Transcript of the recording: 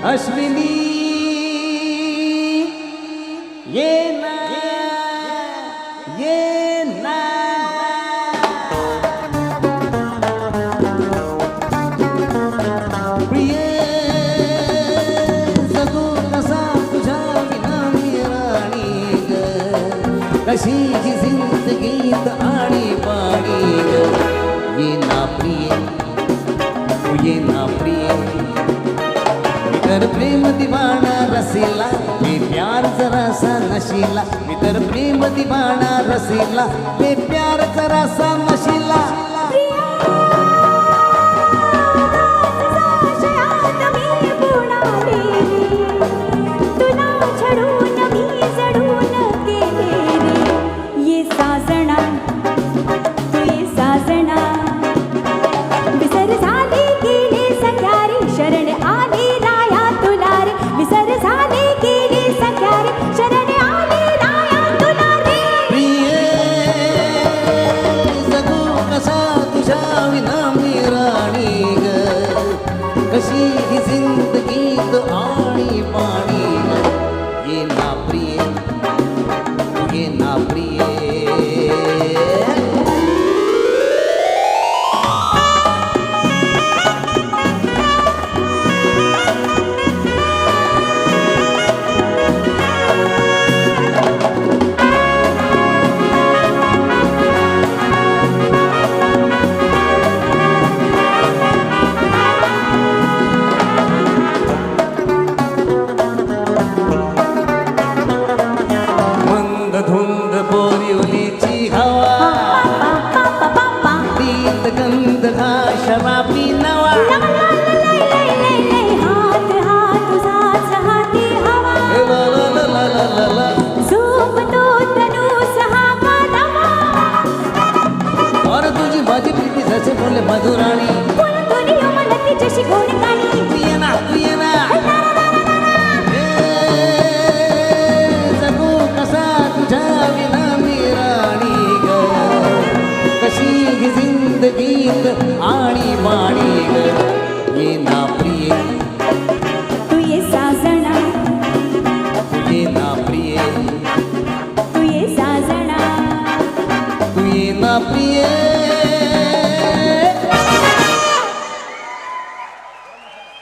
अश्विनी ये ना ये ना प्रिय जगू कसा तुझ्या विना मी राणी ग कशी ही जिंदगीत आडी पाडी ग ये ना प्रिय ये ना प्रिय मी तर प्रेम दिवाना रसीला मी प्यार जरासा नशीला मी तर प्रेम दिवाना रसीला मी प्यार जरासा नशीला